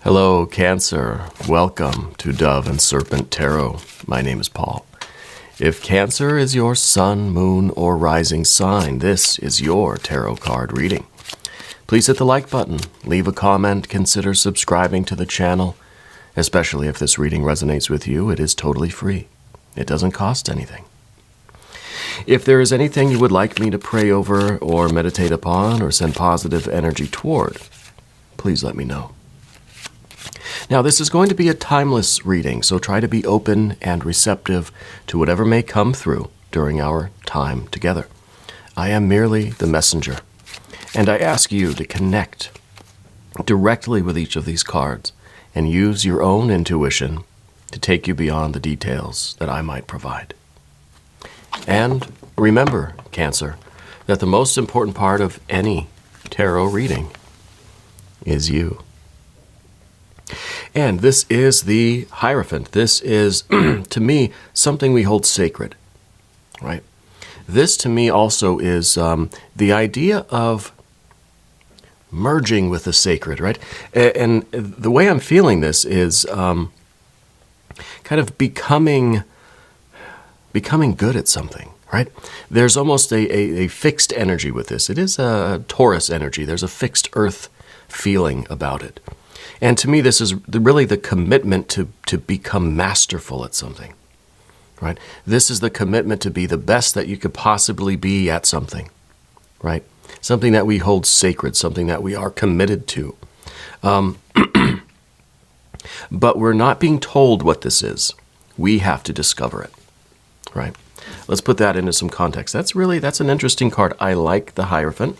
Hello, Cancer. Welcome to Dove and Serpent Tarot. My name is Paul. If Cancer is your sun, moon, or rising sign, this is your tarot card reading. Please hit the like button, leave a comment, consider subscribing to the channel. Especially if this reading resonates with you, it is totally free. It doesn't cost anything. If there is anything you would like me to pray over or meditate upon or send positive energy toward, please let me know. Now, this is going to be a timeless reading, so try to be open and receptive to whatever may come through during our time together. I am merely the messenger, and I ask you to connect directly with each of these cards and use your own intuition to take you beyond the details that I might provide. And remember, Cancer, that the most important part of any tarot reading is you. And this is the Hierophant. This is, to me, something we hold sacred, right? This, to me, also is the idea of merging with the sacred, right? And the way I'm feeling this is kind of becoming good at something, right? There's almost a fixed energy with this. It is a Taurus energy. There's a fixed earth feeling about it. And to me, this is really the commitment to become masterful at something, right? This is the commitment to be the best that you could possibly be at something, right? Something that we hold sacred, something that we are committed to. But we're not being told what this is. We have to discover it, right? Let's put that into some context. That's an interesting card. I like the Hierophant.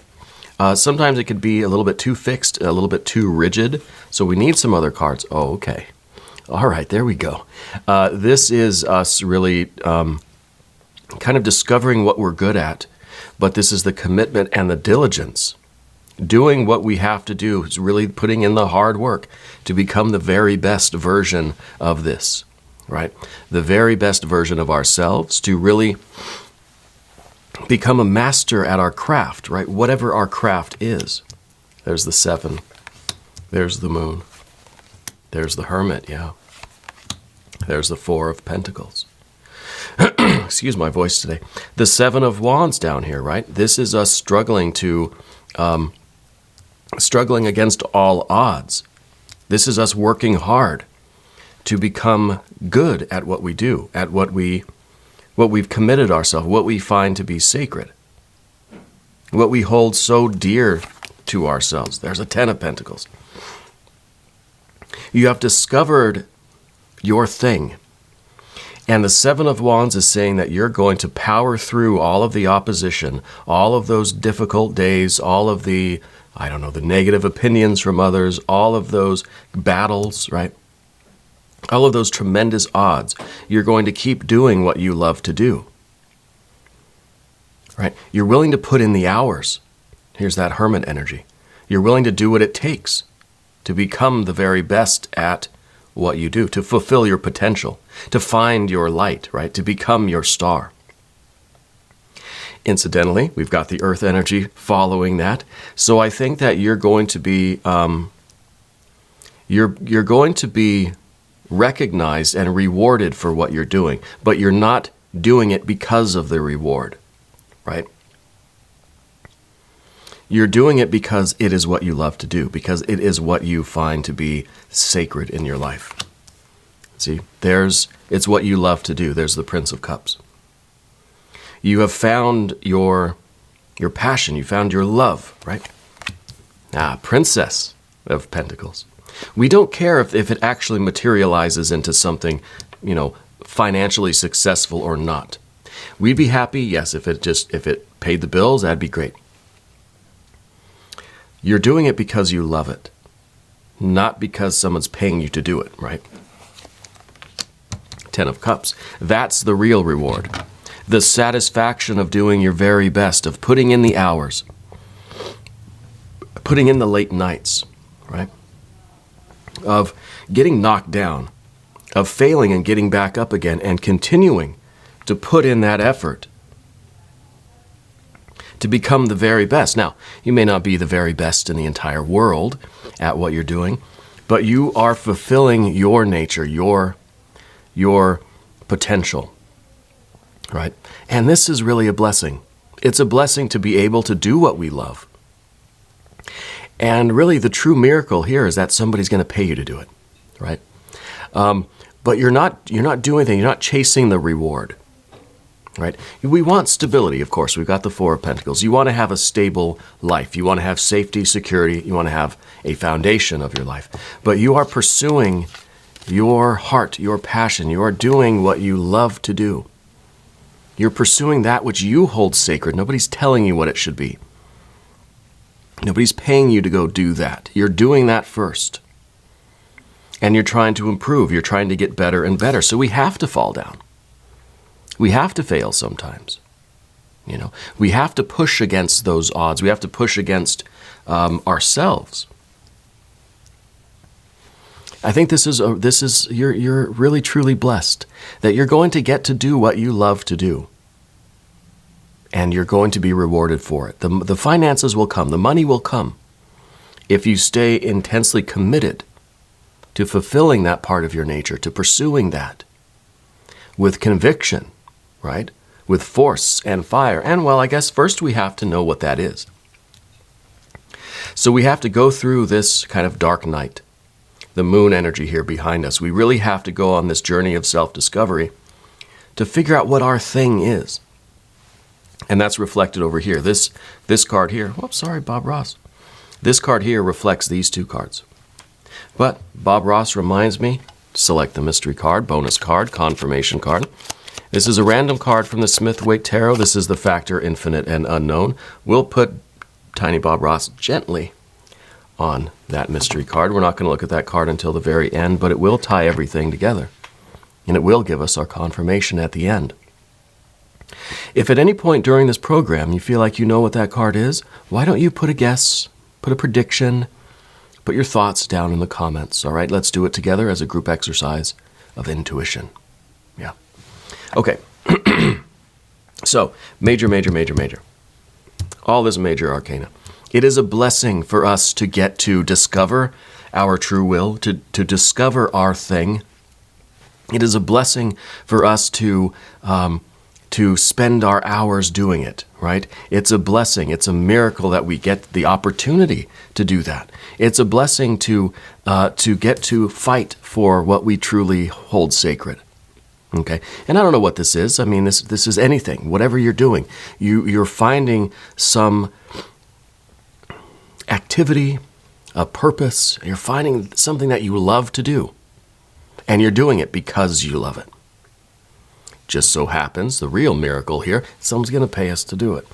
Sometimes it could be a little bit too fixed, a little bit too rigid, so we need some other cards. Oh, okay. All right, there we go. This is us really kind of discovering what we're good at, but this is the commitment and the diligence. Doing what we have to do is really putting in the hard work to become the very best version of this, right? The very best version of ourselves, to really become a master at our craft, right? Whatever our craft is. There's the 7. There's the Moon. There's the Hermit, yeah. There's the 4 of Pentacles. Excuse my voice today. The 7 of Wands down here, right? This is us struggling against all odds. This is us working hard to become good at what we do, at what we've committed ourselves, what we find to be sacred, what we hold so dear to ourselves. There's a 10 of Pentacles. You have discovered your thing. And the 7 of Wands is saying that you're going to power through all of the opposition, all of those difficult days, all of the, the negative opinions from others, all of those battles, right? All of those tremendous odds. You're going to keep doing what you love to do, right? You're willing to put in the hours. Here's that Hermit energy. You're willing to do what it takes to become the very best at what you do, to fulfill your potential, to find your light, right? To become your star. Incidentally, we've got the Earth energy following that. So I think that you're going to be, you're going to be recognized and rewarded for what you're doing, but you're not doing it because of the reward, right? You're doing it because it is what you love to do, because it is what you find to be sacred in your life. See, it's what you love to do. There's the Prince of Cups. You have found your passion, you found your love, right? Princess of Pentacles. We don't care if it actually materializes into something, financially successful or not. We'd be happy, yes, if it paid the bills, that'd be great. You're doing it because you love it, not because someone's paying you to do it, right? 10 of Cups. That's the real reward. The satisfaction of doing your very best, of putting in the hours, putting in the late nights, right? Of getting knocked down, of failing and getting back up again and continuing to put in that effort to become the very best. Now, you may not be the very best in the entire world at what you're doing, but you are fulfilling your nature, your potential, right? And this is really a blessing. It's a blessing to be able to do what we love. And really the true miracle here is that somebody's going to pay you to do it, right? But you're not doing anything. You're not chasing the reward, right? We want stability, of course. We've got the Four of Pentacles. You want to have a stable life. You want to have safety, security. You want to have a foundation of your life. But you are pursuing your heart, your passion. You are doing what you love to do. You're pursuing that which you hold sacred. Nobody's telling you what it should be. Nobody's paying you to go do that. You're doing that first. And you're trying to improve. You're trying to get better and better. So we have to fall down. We have to fail sometimes. You know, we have to push against those odds. We have to push against ourselves. I think you're really truly blessed that you're going to get to do what you love to do. And you're going to be rewarded for it. The finances will come. The money will come if you stay intensely committed to fulfilling that part of your nature, to pursuing that with conviction, right? With force and fire. And, well, I guess first we have to know what that is. So we have to go through this kind of dark night, the moon energy here behind us. We really have to go on this journey of self-discovery to figure out what our thing is. And that's reflected over here. This card here, whoops, sorry, Bob Ross. This card here reflects these two cards. But Bob Ross reminds me, select the mystery card, bonus card, confirmation card. This is a random card from the Smith-Waite Tarot. This is the factor infinite and unknown. We'll put Tiny Bob Ross gently on that mystery card. We're not going to look at that card until the very end, but it will tie everything together. And it will give us our confirmation at the end. If at any point during this program you feel like you know what that card is, why don't you put a guess, put a prediction, put your thoughts down in the comments, all right? Let's do it together as a group exercise of intuition. Yeah. Okay. So, major. All this major arcana. It is a blessing for us to get to discover our true will, to discover our thing. It is a blessing for us to spend our hours doing it, right? It's a blessing. It's a miracle that we get the opportunity to do that. It's a blessing to get to fight for what we truly hold sacred. Okay, and I don't know what this is. I mean, this is anything. Whatever you're doing, you're finding some activity, a purpose. You're finding something that you love to do, and you're doing it because you love it. Just so happens, the real miracle here, someone's going to pay us to do it.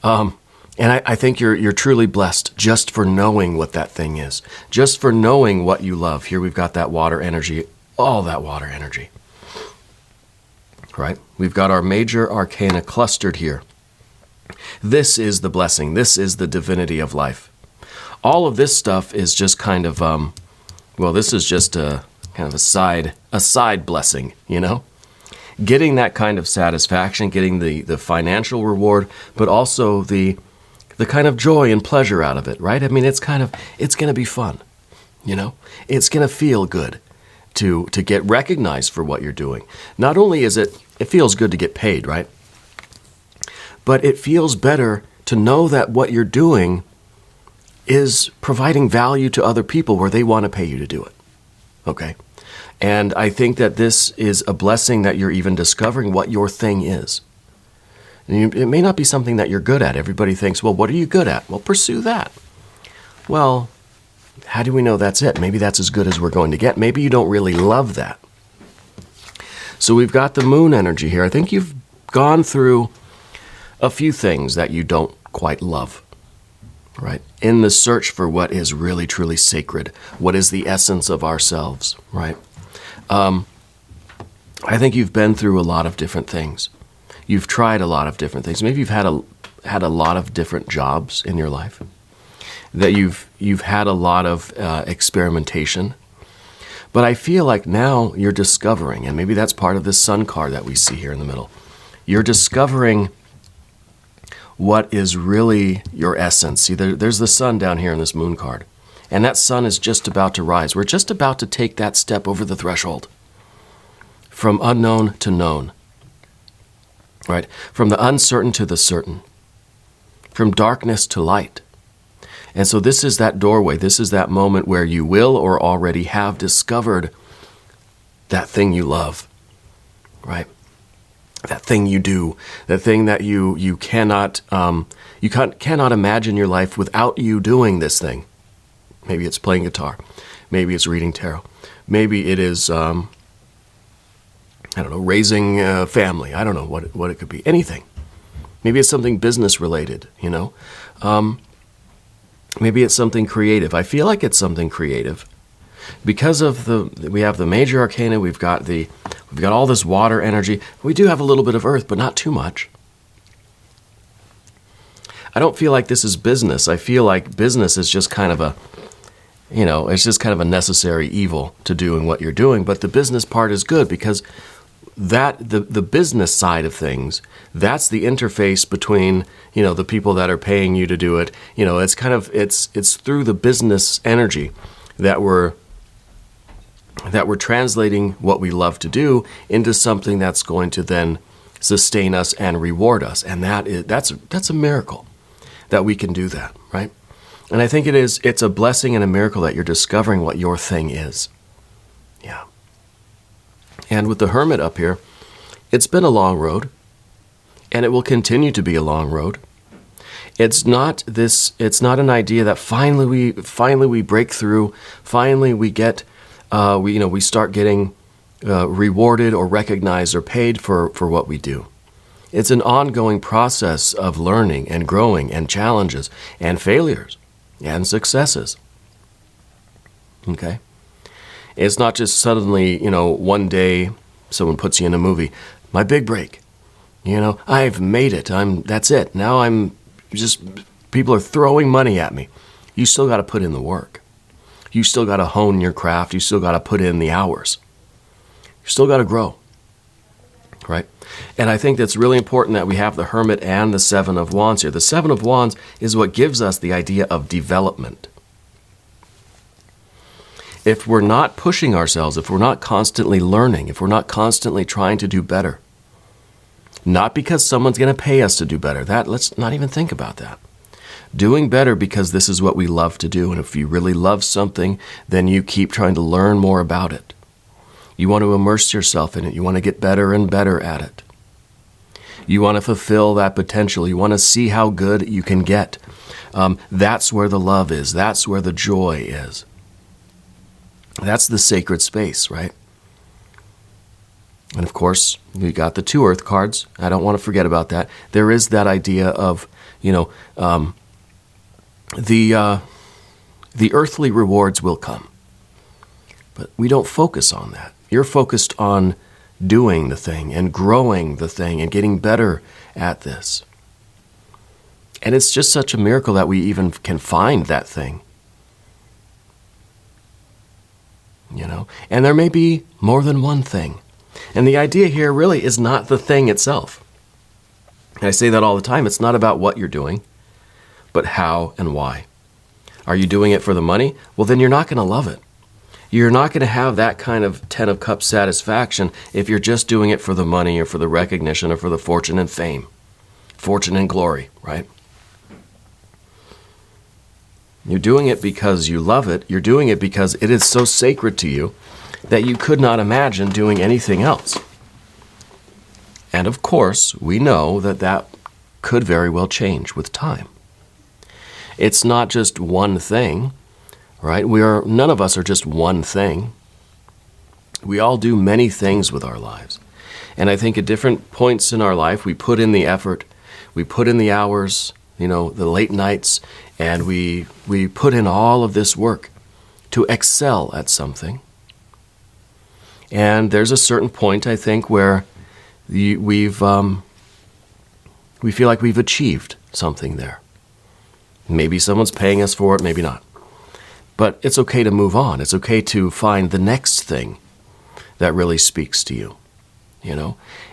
And I think you're truly blessed just for knowing what that thing is, just for knowing what you love. Here we've got that water energy, all that water energy. Right? We've got our major arcana clustered here. This is the blessing. This is the divinity of life. All of this stuff is just kind of, this is just a kind of a side blessing, you know? Getting that kind of satisfaction, getting the financial reward, but also the kind of joy and pleasure out of it, right? I mean, it's going to be fun, you know? It's going to feel good to get recognized for what you're doing. Not only is it feels good to get paid, right? But it feels better to know that what you're doing is providing value to other people where they want to pay you to do it, okay? And I think that this is a blessing that you're even discovering what your thing is. And it may not be something that you're good at. Everybody thinks, well, what are you good at? Well, pursue that. Well, how do we know that's it? Maybe that's as good as we're going to get. Maybe you don't really love that. So we've got the moon energy here. I think you've gone through a few things that you don't quite love, right? In the search for what is really, truly sacred, what is the essence of ourselves, right? I think you've been through a lot of different things. You've tried a lot of different things. Maybe you've had a lot of different jobs in your life. That you've had a lot of experimentation. But I feel like now you're discovering, and maybe that's part of this sun card that we see here in the middle. You're discovering what is really your essence. See, there's the sun down here in this moon card. And that sun is just about to rise. We're just about to take that step over the threshold. From unknown to known. Right? From the uncertain to the certain. From darkness to light. And so this is that doorway. This is that moment where you will or already have discovered that thing you love. Right? That thing you do. That thing that you cannot imagine your life without you doing this thing. Maybe it's playing guitar. Maybe it's reading tarot. Maybe it is, raising a family. I don't know what it could be. Anything. Maybe it's something business related, Maybe it's something creative. I feel like it's something creative. Because of we have the major arcana, we've got all this water energy. We do have a little bit of earth, but not too much. I don't feel like this is business. I feel like business is just kind of it's just kind of a necessary evil to doing what you're doing. But the business part is good because the business side of things, that's the interface between, the people that are paying you to do it. It's through the business energy that we're translating what we love to do into something that's going to then sustain us and reward us. And that's a miracle that we can do that, right? And I think it's a blessing and a miracle that you're discovering what your thing is. Yeah. And with the Hermit up here, it's been a long road, and it will continue to be a long road. It's not an idea that finally we break through, finally we get, we start getting rewarded or recognized or paid for what we do. It's an ongoing process of learning and growing and challenges and failures and successes. Okay? It's not just suddenly, one day someone puts you in a movie. My big break. I've made it. That's it. Now people are throwing money at me. You still got to put in the work. You still got to hone your craft. You still got to put in the hours. You still got to grow. Right? And I think that's really important that we have the Hermit and the Seven of Wands here. The Seven of Wands is what gives us the idea of development. If we're not pushing ourselves, if we're not constantly learning, if we're not constantly trying to do better, not because someone's going to pay us to do better, let's not even think about that. Doing better because this is what we love to do, and if you really love something, then you keep trying to learn more about it. You want to immerse yourself in it. You want to get better and better at it. You want to fulfill that potential. You want to see how good you can get. That's where the love is. That's where the joy is. That's the sacred space, right? And of course, you got the 2 Earth cards. I don't want to forget about that. There is that idea of, the earthly rewards will come. But we don't focus on that. You're focused on doing the thing and growing the thing and getting better at this. And it's just such a miracle that we even can find that thing. And there may be more than one thing. And the idea here really is not the thing itself. And I say that all the time. It's not about what you're doing, but how and why. Are you doing it for the money? Well, then you're not going to love it. You're not going to have that kind of 10 of Cups satisfaction if you're just doing it for the money or for the recognition or for the fortune and fame. Fortune and glory, right? You're doing it because you love it. You're doing it because it is so sacred to you that you could not imagine doing anything else. And of course, we know that could very well change with time. It's not just one thing, right? None of us are just one thing. We all do many things with our lives. And I think at different points in our life, we put in the effort, we put in the hours, the late nights, and we put in all of this work to excel at something. And there's a certain point, I think, where we feel like we've achieved something there. Maybe someone's paying us for it, maybe not. But it's okay to move on. It's okay to find the next thing that really speaks to you,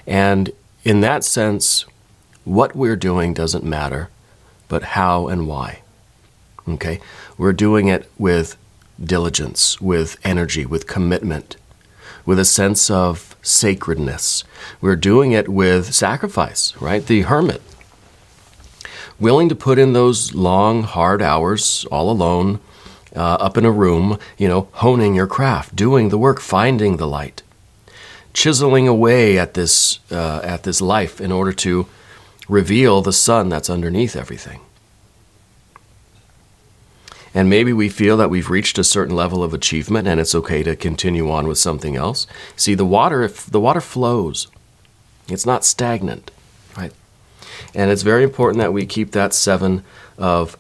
And in that sense, what we're doing doesn't matter, but how and why. Okay? We're doing it with diligence, with energy, with commitment, with a sense of sacredness. We're doing it with sacrifice, right? The hermit, willing to put in those long, hard hours all alone, up in a room, honing your craft, doing the work, finding the light, chiseling away at this life in order to reveal the sun that's underneath everything. And maybe we feel that we've reached a certain level of achievement and it's okay to continue on with something else. See, the water flows. It's not stagnant, right? And it's very important that we keep that 7 of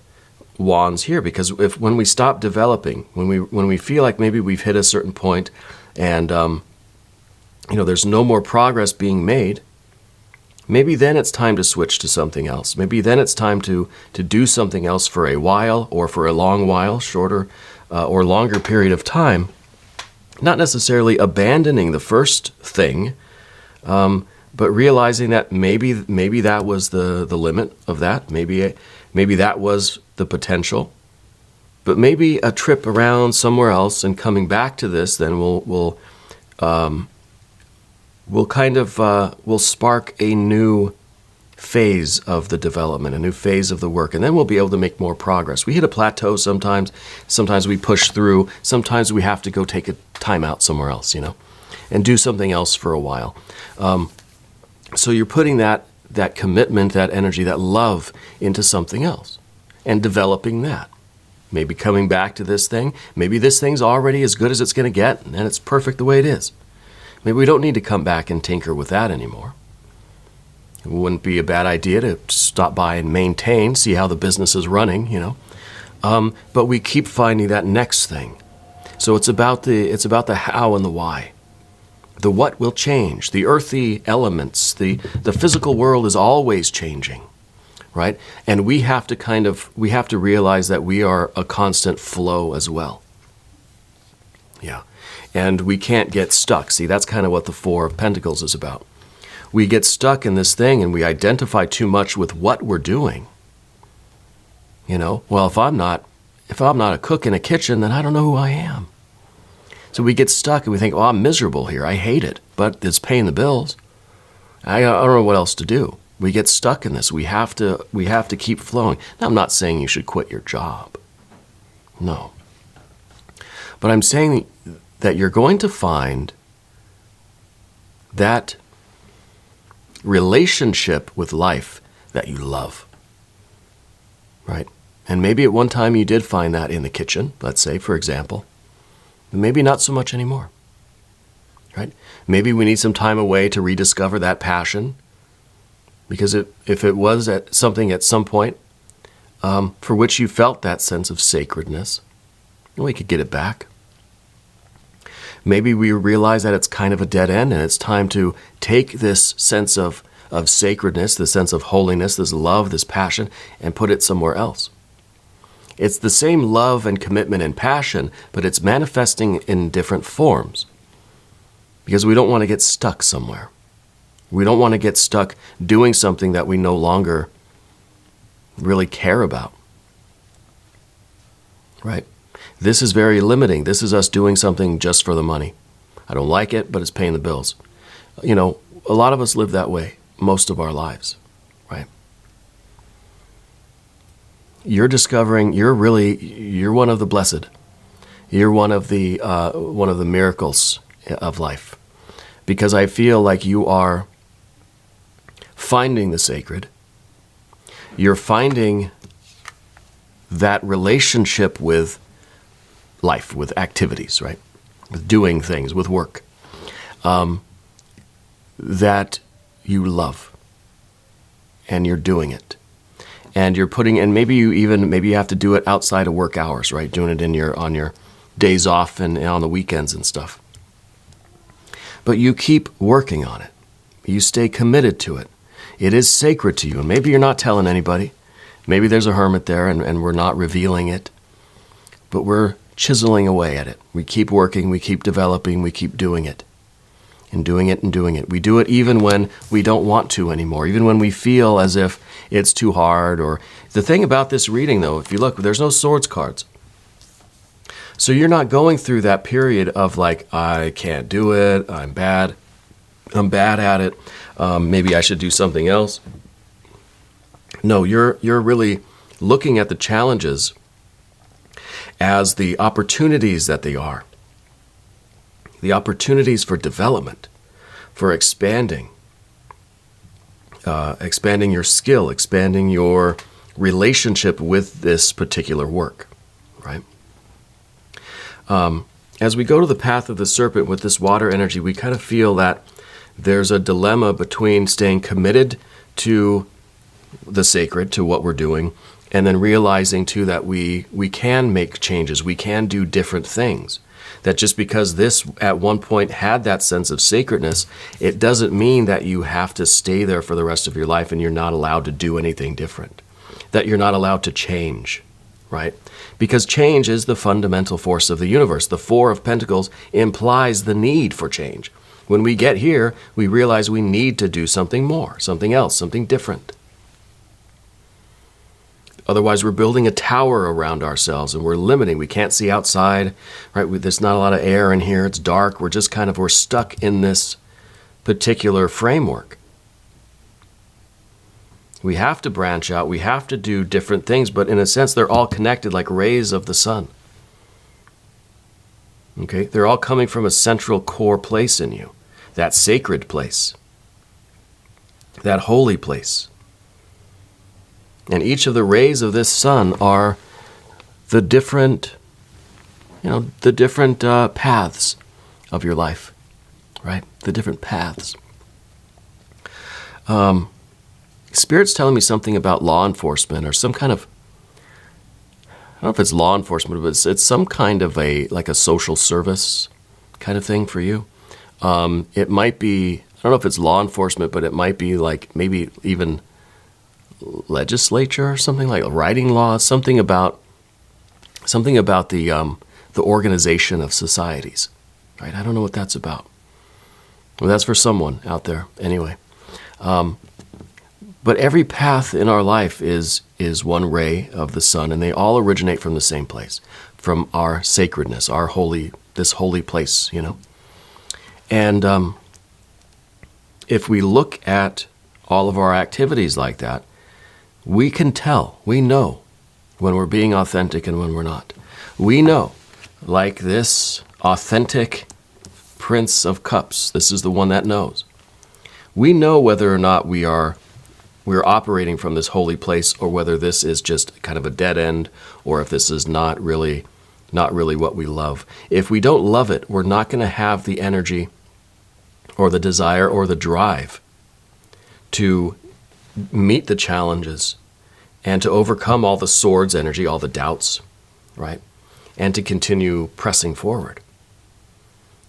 Wands here, because when we stop developing, when we feel like maybe we've hit a certain point and there's no more progress being made, maybe then it's time to switch to something else. Maybe then it's time to do something else for a while, or for a long while, shorter or longer period of time. Not necessarily abandoning the first thing, but realizing that maybe that was the limit of that. Maybe that was the potential. But maybe a trip around somewhere else and coming back to this then will spark a new phase of the development, a new phase of the work, and then we'll be able to make more progress. We hit a plateau sometimes we push through, sometimes we have to go take a time out somewhere else, and do something else for a while. So you're putting that commitment, that energy, that love into something else and developing that. Maybe coming back to this thing, maybe this thing's already as good as it's going to get and it's perfect the way it is. Maybe we don't need to come back and tinker with that anymore. It wouldn't be a bad idea to stop by and maintain, see how the business is running, But we keep finding that next thing. So it's about the how and the why. The what will change. The earthy elements, the physical world is always changing, right? And we have to realize that we are a constant flow as well. Yeah. And we can't get stuck. See, that's kind of what the 4 of Pentacles is about. We get stuck in this thing and we identify too much with what we're doing. Well, if I'm not a cook in a kitchen, then I don't know who I am. So we get stuck and we think, I'm miserable here. I hate it, but it's paying the bills. I don't know what else to do. We get stuck in this. We have to keep flowing. Now, I'm not saying you should quit your job. No. But I'm saying that you're going to find that relationship with life that you love, right? And maybe at one time you did find that in the kitchen, let's say, for example. Maybe not so much anymore, right? Maybe we need some time away to rediscover that passion, because if it was something at some point for which you felt that sense of sacredness, we could get it back. Maybe we realize that it's kind of a dead end and it's time to take this sense of sacredness, this sense of holiness, this love, this passion, and put it somewhere else. It's the same love and commitment and passion, but it's manifesting in different forms. Because we don't want to get stuck somewhere. We don't want to get stuck doing something that we no longer really care about. Right? This is very limiting. This is us doing something just for the money. I don't like it, but it's paying the bills. A lot of us live that way most of our lives, right? You're discovering you're one of the blessed. You're one of the miracles of life, because I feel like you are finding the sacred. You're finding that relationship with life, with activities, right? With doing things, with work, that you love, and you're doing it. And you're putting, and maybe you have to do it outside of work hours, right? Doing it on your days off and on the weekends and stuff. But you keep working on it. You stay committed to it. It is sacred to you. And maybe you're not telling anybody. Maybe there's a hermit there and we're not revealing it. But we're chiseling away at it. We keep working, we keep developing, we keep doing it. and doing it and doing it. We do it even when we don't want to anymore, even when we feel as if it's too hard. Or the thing about this reading, though, if you look, there's no swords cards. So you're not going through that period of like, I can't do it, I'm bad at it, maybe I should do something else. No, you're really looking at the challenges as the opportunities that they are. The opportunities for development, for expanding your skill, expanding your relationship with this particular work, right? As we go to the path of the serpent with this water energy, we kind of feel that there's a dilemma between staying committed to the sacred, to what we're doing, and then realizing too that we can make changes, we can do different things. That just because this at one point had that sense of sacredness, it doesn't mean that you have to stay there for the rest of your life and you're not allowed to do anything different. That you're not allowed to change, right? Because change is the fundamental force of the universe. The Four of Pentacles implies the need for change. When we get here, we realize we need to do something more, something else, something different. Otherwise, we're building a tower around ourselves and we're limiting. We can't see outside, right? There's not a lot of air in here. It's dark. We're stuck in this particular framework. We have to branch out. We have to do different things, but in a sense, they're all connected like rays of the sun. Okay? They're all coming from a central core place in you, that sacred place, that holy place. And each of the rays of this sun are the different, paths of your life, right? The different paths. Spirit's telling me something about law enforcement or some kind of, I don't know if it's law enforcement, but it's some kind of a social service kind of thing for you. It might be, I don't know if it's law enforcement, but it might be like maybe even legislature or something, like writing laws, something about the organization of societies, right? I don't know what that's about. Well, that's for someone out there anyway. But every path in our life is one ray of the sun, and they all originate from the same place, from our sacredness, this holy place, And if we look at all of our activities like that, we can tell, we know when we're being authentic and when we're not. We know, like this authentic Prince of Cups, this is the one that knows. We know whether or not we're operating from this holy place, or whether this is just kind of a dead end, or if this is not really what we love. If we don't love it, we're not going to have the energy or the desire or the drive to meet the challenges and to overcome all the swords energy, all the doubts, right? And to continue pressing forward.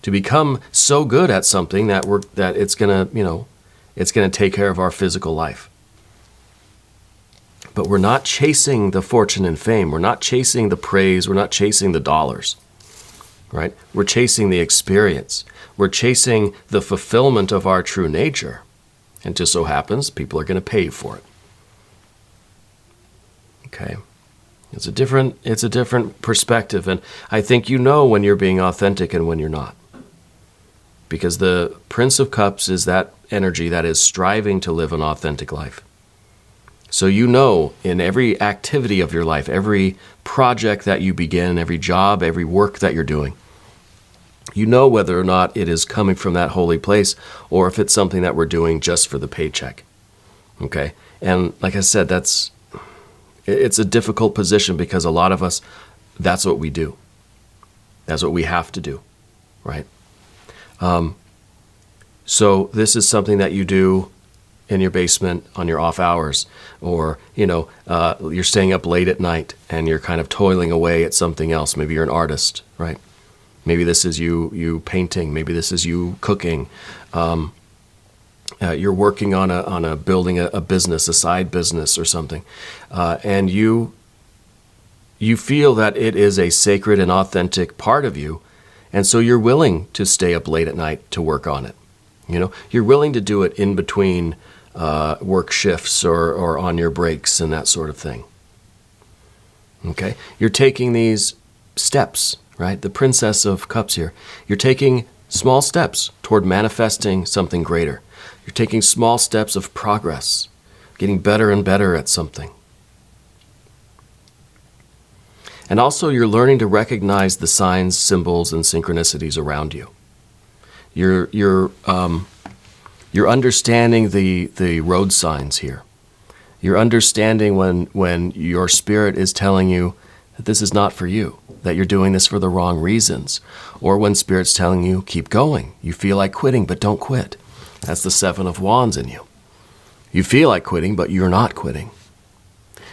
To become so good at something that it's going to take care of our physical life. But we're not chasing the fortune and fame. We're not chasing the praise. We're not chasing the dollars, right? We're chasing the experience. We're chasing the fulfillment of our true nature. And just so happens, people are going to pay for it. Okay? It's a different perspective. And I think you know when you're being authentic and when you're not. Because the Prince of Cups is that energy that is striving to live an authentic life. So you know in every activity of your life, every project that you begin, every job, every work that you're doing, you know whether or not it is coming from that holy place or if it's something that we're doing just for the paycheck. Okay? And like I said, it's a difficult position because a lot of us, that's what we do. That's what we have to do, right? So this is something that you do in your basement on your off hours, or, you're staying up late at night and you're kind of toiling away at something else. Maybe you're an artist, right? Maybe this is you painting. Maybe this is you cooking. You're working on building a business, a side business or something. And you feel that it is a sacred and authentic part of you. And so you're willing to stay up late at night to work on it. You're willing to do it in between work shifts or on your breaks and that sort of thing. Okay? You're taking these steps, right? The Princess of Cups here. You're taking small steps toward manifesting something greater. You're taking small steps of progress, getting better and better at something. And also you're learning to recognize the signs, symbols, and synchronicities around you. You're understanding the road signs here. You're understanding when your spirit is telling you that this is not for you, that you're doing this for the wrong reasons, or when spirit's telling you, keep going. You feel like quitting, but don't quit. That's the Seven of Wands in you. You feel like quitting, but you're not quitting.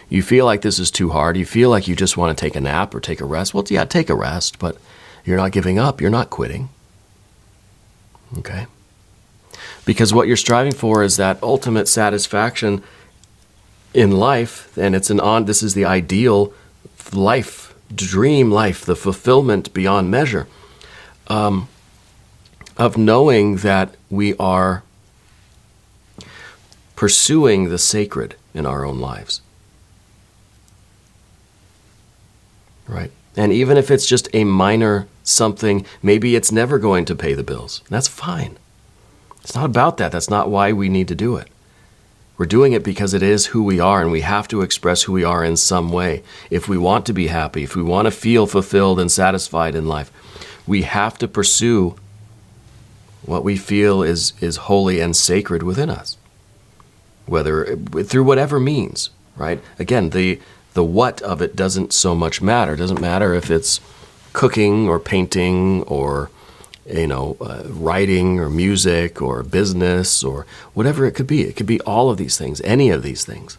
You feel like this is too hard. You feel like you just want to take a nap or take a rest. Well, yeah, take a rest, but you're not giving up. You're not quitting. Okay? Because what you're striving for is that ultimate satisfaction in life, and this is the ideal life, dream life, the fulfillment beyond measure, of knowing that we are pursuing the sacred in our own lives. Right? And even if it's just a minor something, maybe it's never going to pay the bills. That's fine. It's not about that. That's not why we need to do it. We're doing it because it is who we are, and we have to express who we are in some way. If we want to be happy, if we want to feel fulfilled and satisfied in life, we have to pursue what we feel is holy and sacred within us, whether through whatever means, right? Again, the what of it doesn't so much matter. It doesn't matter if it's cooking or painting or writing or music or business or whatever it could be. It could be all of these things, any of these things,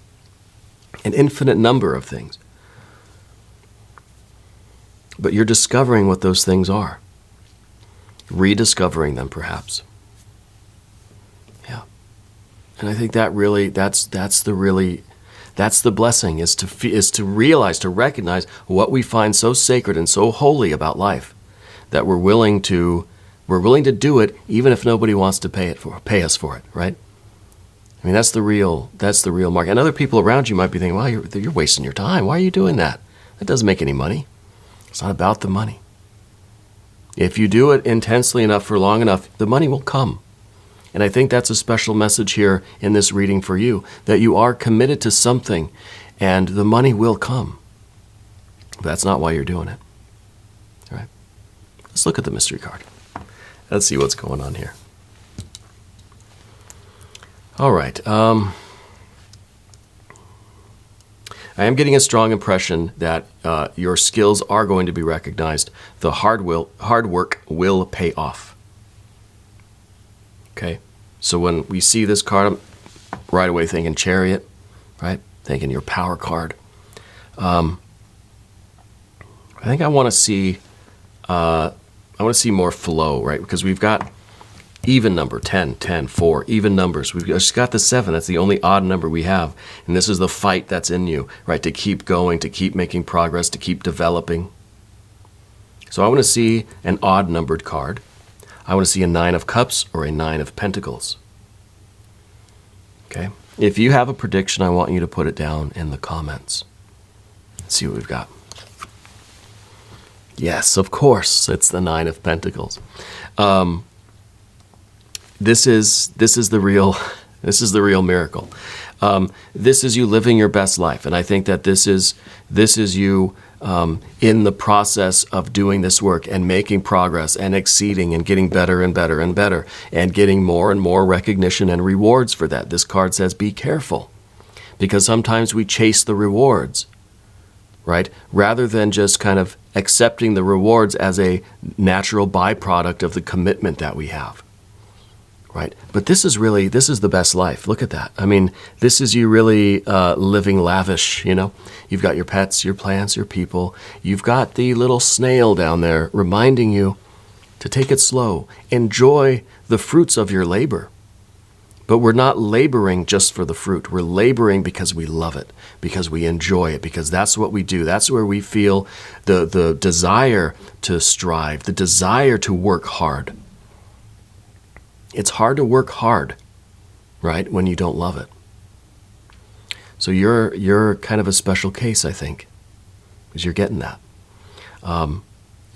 an infinite number of things. But you're discovering what those things are, rediscovering them perhaps. Yeah. And I think that really, that's the blessing, is to realize, to recognize what we find so sacred and so holy about life, that we're willing to do it even if nobody wants to pay us for it, right? I mean, that's the real mark. And other people around you might be thinking, well, you're wasting your time. Why are you doing that? That doesn't make any money. It's not about the money. If you do it intensely enough for long enough, the money will come. And I think that's a special message here in this reading for you, that you are committed to something and the money will come. But that's not why you're doing it. All right? Let's look at the mystery card. Let's see what's going on here. All right. I am getting a strong impression that your skills are going to be recognized. The hard work will pay off. Okay? So when we see this card, I'm right away thinking Chariot, right? Thinking your power card. I think I want to see more flow, right? Because we've got even number, 10, 10, 4, even numbers. We've just got the 7. That's the only odd number we have. And this is the fight that's in you, right? To keep going, to keep making progress, to keep developing. So I want to see an odd numbered card. I want to see a 9 of Cups or a 9 of Pentacles. Okay? If you have a prediction, I want you to put it down in the comments. Let's see what we've got. Yes, of course, it's the 9 of Pentacles. This is the real miracle. This is you living your best life, and I think that this is you in the process of doing this work and making progress and exceeding and getting better and better and better and getting more and more recognition and rewards for that. This card says, be careful, because sometimes we chase the rewards, right? Rather than just kind of accepting the rewards as a natural byproduct of the commitment that we have. Right? But this is the best life. Look at that. I mean, this is you really living lavish, you know? You've got your pets, your plants, your people. You've got the little snail down there reminding you to take it slow. Enjoy the fruits of your labor. But we're not laboring just for the fruit. We're laboring because we love it, because we enjoy it, because that's what we do. That's where we feel the desire to strive, the desire to work hard. It's hard to work hard, right, when you don't love it. So you're kind of a special case, I think, because you're getting that. And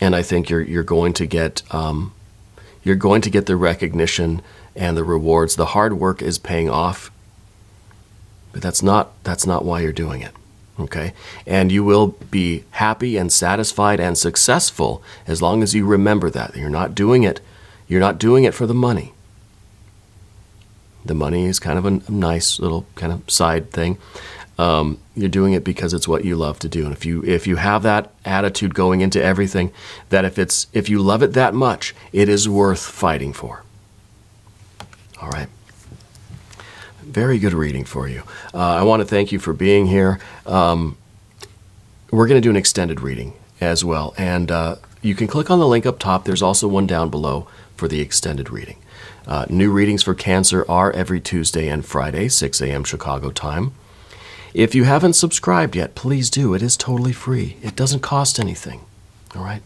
I think you're going to get the recognition and the rewards. The hard work is paying off, but that's not why you're doing it. Okay? And you will be happy and satisfied and successful as long as you remember that. You're not doing it for the money. The money is kind of a nice little kind of side thing. You're doing it because it's what you love to do. And if you have that attitude going into everything, that if you love it that much, it is worth fighting for. All right. Very good reading for you. I want to thank you for being here. We're going to do an extended reading as well. And you can click on the link up top. There's also one down below for the extended reading. New readings for Cancer are every Tuesday and Friday, 6 a.m. Chicago time. If you haven't subscribed yet, please do. It is totally free. It doesn't cost anything. All right?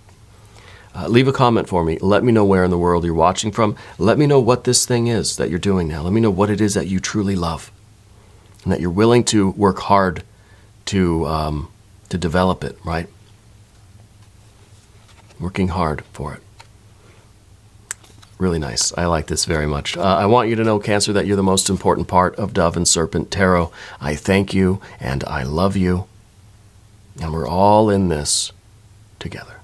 Leave a comment for me. Let me know where in the world you're watching from. Let me know what this thing is that you're doing now. Let me know what it is that you truly love and that you're willing to work hard to develop it, right? Working hard for it. Really nice. I like this very much. I want you to know, Cancer, that you're the most important part of Dove and Serpent Tarot. I thank you and I love you. And we're all in this together.